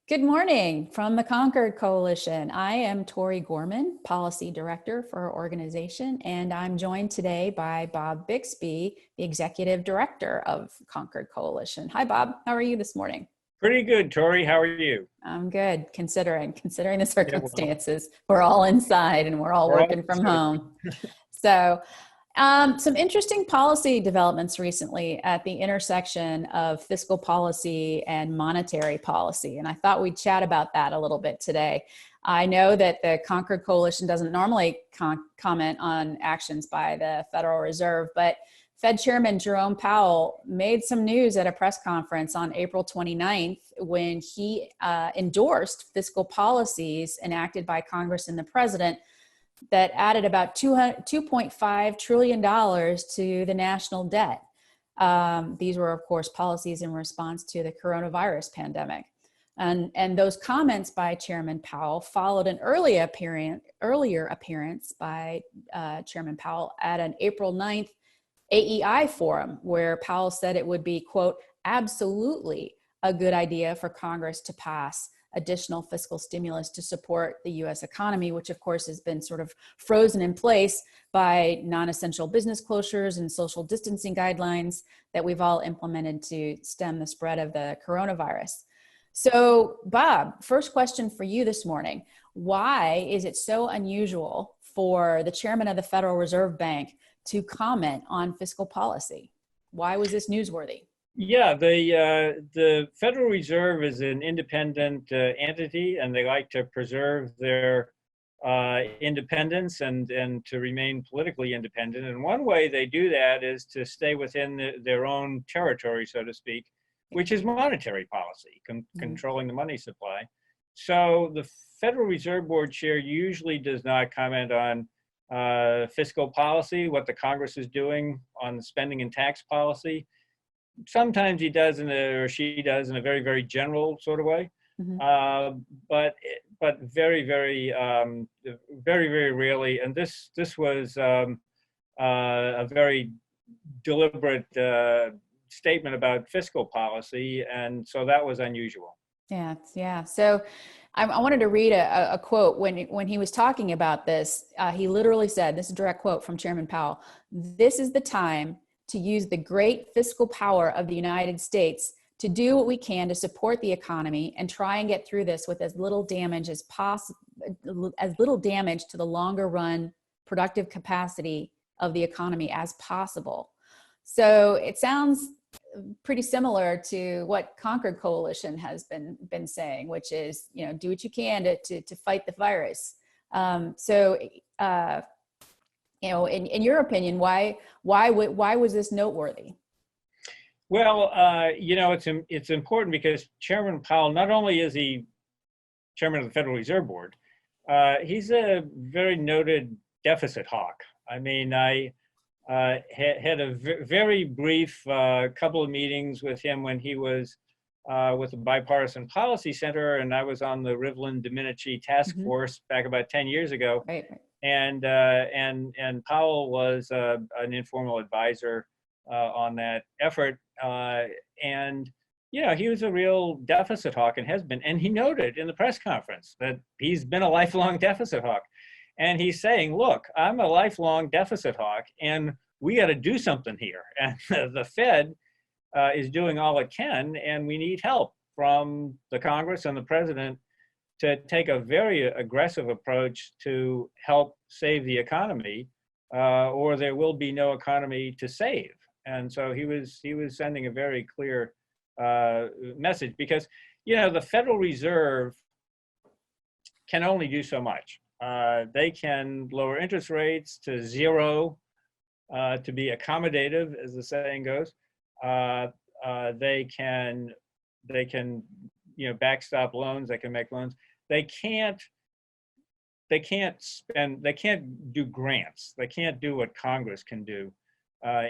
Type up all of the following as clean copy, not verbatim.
Good morning from the Concord Coalition. I am Tori Gorman, Policy Director for our organization, and I'm joined today by Bob Bixby, the Executive Director of Concord Coalition. Hi, Bob. How are you this morning? Pretty good, Tori. How are you? I'm good, considering the Yeah, well, circumstances. We're all inside and we're all we're all working from home. So some interesting policy developments recently at the intersection of fiscal policy and monetary policy. And I thought we'd chat about that a little bit today. I know that the Concord Coalition doesn't normally comment on actions by the Federal Reserve, but Fed Chairman Jerome Powell made some news at a press conference on April 29th when he endorsed fiscal policies enacted by Congress and the president that added about $2.5 trillion to the national debt. These were, of course, policies in response to the coronavirus pandemic. And those comments by Chairman Powell followed an earlier appearance by Chairman Powell at an April 9th AEI forum, where Powell said it would be, quote, absolutely a good idea for Congress to pass additional fiscal stimulus to support the U.S. economy, which of course has been sort of frozen in place by non-essential business closures and social distancing guidelines that we've all implemented to stem the spread of the coronavirus. So, Bob, first question for you this morning. Why is it so unusual for the chairman of the Federal Reserve Bank to comment on fiscal policy? Why was this newsworthy? Yeah, the Federal Reserve is an independent entity, and they like to preserve their independence and to remain politically independent. And one way they do that is to stay within their own territory, so to speak, which is monetary policy, controlling the money supply. So the Federal Reserve Board chair usually does not comment on fiscal policy, what the Congress is doing on spending and tax policy. Sometimes he does or she does in a very, very general sort of way, but very, very, very, very rarely. And this was a very deliberate statement about fiscal policy, and so that was unusual. Yeah. So I wanted to read a quote when he was talking about this. He literally said, this is a direct quote from Chairman Powell, "This is the time to use the great fiscal power of the United States to do what we can to support the economy and try and get through this with as little damage as possible, as little damage to the longer run productive capacity of the economy as possible." So it sounds pretty similar to what Concord Coalition has been saying, which is, do what you can to fight the virus. In your opinion, why was this noteworthy? Well, it's important because Chairman Powell, not only is he chairman of the Federal Reserve Board, he's a very noted deficit hawk. I mean, I had a very brief couple of meetings with him when he was with the Bipartisan Policy Center, and I was on the Rivlin-Domenici task force back about 10 years ago. Right. And Powell was an informal advisor on that effort. And he was a real deficit hawk and has been. And he noted in the press conference that he's been a lifelong deficit hawk. And he's saying, look, I'm a lifelong deficit hawk, and we got to do something here. And the Fed is doing all it can, and we need help from the Congress and the president to take a very aggressive approach to help save the economy, or there will be no economy to save. And so he was sending a very clear message, because the Federal Reserve can only do so much. They can lower interest rates to zero to be accommodative, as the saying goes. They can backstop loans. They can make loans. They can't do grants. They can't do what Congress can do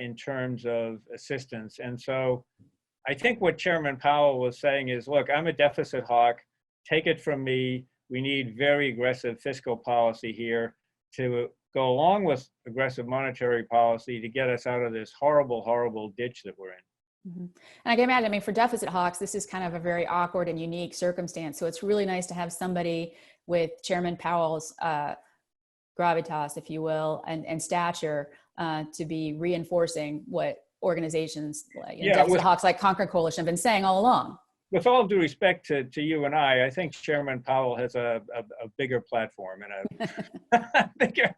in terms of assistance. And so I think what Chairman Powell was saying is, look, I'm a deficit hawk. Take it from me. We need very aggressive fiscal policy here to go along with aggressive monetary policy to get us out of this horrible, horrible ditch that we're in. Mhm. And I can imagine, I mean, for deficit hawks, this is kind of a very awkward and unique circumstance. So it's really nice to have somebody with Chairman Powell's gravitas, if you will, and stature to be reinforcing what organizations, Yeah, deficit hawks like Concord Coalition have been saying all along. with all due respect to you and I think Chairman Powell has a bigger platform and a bigger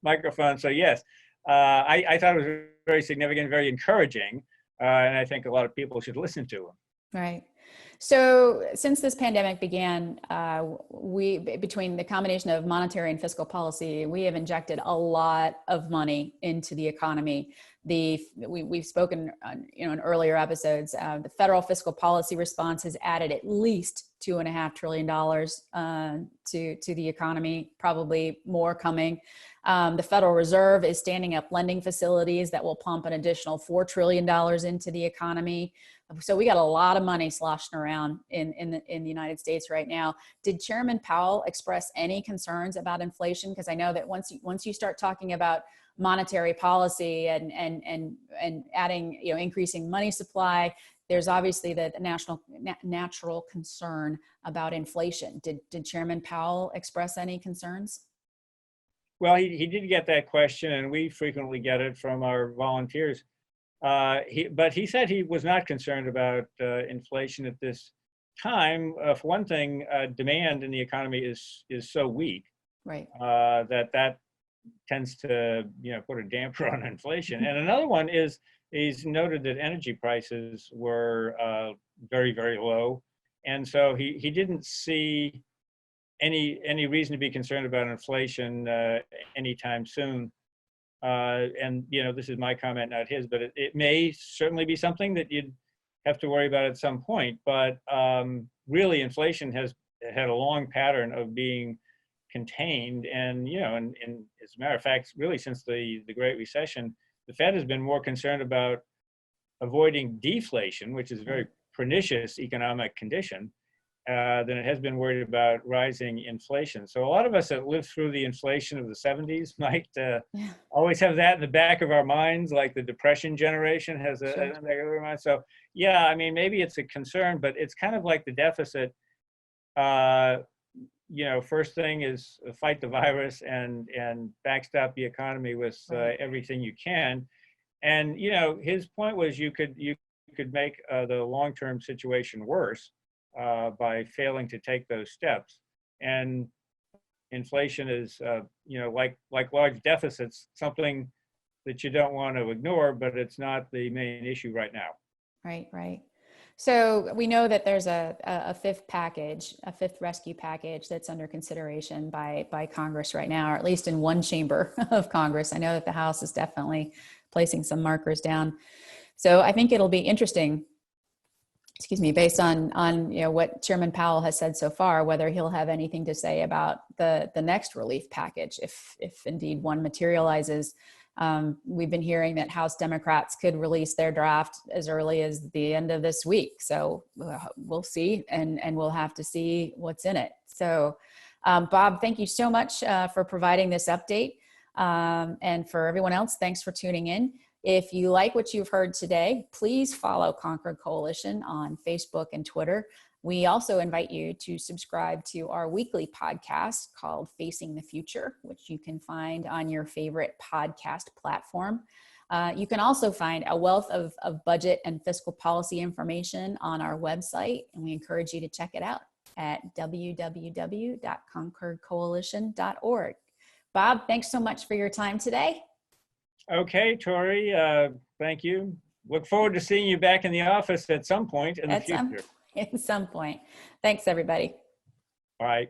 microphone. So yes, I thought it was very significant, very encouraging, and I think a lot of people should listen to him. Right. So since this pandemic began, between the combination of monetary and fiscal policy, we have injected a lot of money into the economy. We've spoken in earlier episodes. The federal fiscal policy response has added at least $2.5 trillion to the economy, probably more coming. The Federal Reserve is standing up lending facilities that will pump an additional $4 trillion into the economy. So we got a lot of money sloshing around in the United States right now. Did Chairman Powell express any concerns about inflation? Because I know that once you start talking about monetary policy and adding, increasing money supply, there's obviously the natural concern about inflation. Did Chairman Powell express any concerns? Well, he did get that question, and we frequently get it from our volunteers. But he said he was not concerned about inflation at this time. For one thing, demand in the economy is so weak, right? That tends to put a damper on inflation. And another one is he's noted that energy prices were very, very low, and so he didn't see any reason to be concerned about inflation anytime soon. And this is my comment, not his, but it may certainly be something that you'd have to worry about at some point. But really, inflation has had a long pattern of being contained, and and as a matter of fact, really since the Great Recession, the Fed has been more concerned about avoiding deflation, which is a very pernicious economic condition, than it has been worried about rising inflation. So a lot of us that lived through the inflation of the 70s might always have that in the back of our minds, like the Depression generation has a in the back of their mind. So yeah, I mean, maybe it's a concern, but it's kind of like the deficit. First thing is fight the virus and backstop the economy with everything you can. And his point was you could make the long-term situation worse by failing to take those steps. And inflation is, like large deficits, something that you don't want to ignore, but it's not the main issue right now. Right. So we know that there's a fifth rescue package that's under consideration by Congress right now, or at least in one chamber of Congress. I know that the House is definitely placing some markers down. So I think it'll be interesting, based on what Chairman Powell has said so far, whether he'll have anything to say about the next relief package, if indeed one materializes. We've been hearing that House Democrats could release their draft as early as the end of this week. So we'll see, and we'll have to see what's in it. So Bob, thank you so much for providing this update. And for everyone else, thanks for tuning in. If you like what you've heard today, please follow Concord Coalition on Facebook and Twitter. We also invite you to subscribe to our weekly podcast called Facing the Future, which you can find on your favorite podcast platform. You can also find a wealth of budget and fiscal policy information on our website, and we encourage you to check it out at www.concordcoalition.org. Bob, thanks so much for your time today. Okay, Tori, thank you. Look forward to seeing you back in the office at some point in the future. At some point. Thanks, everybody. All right.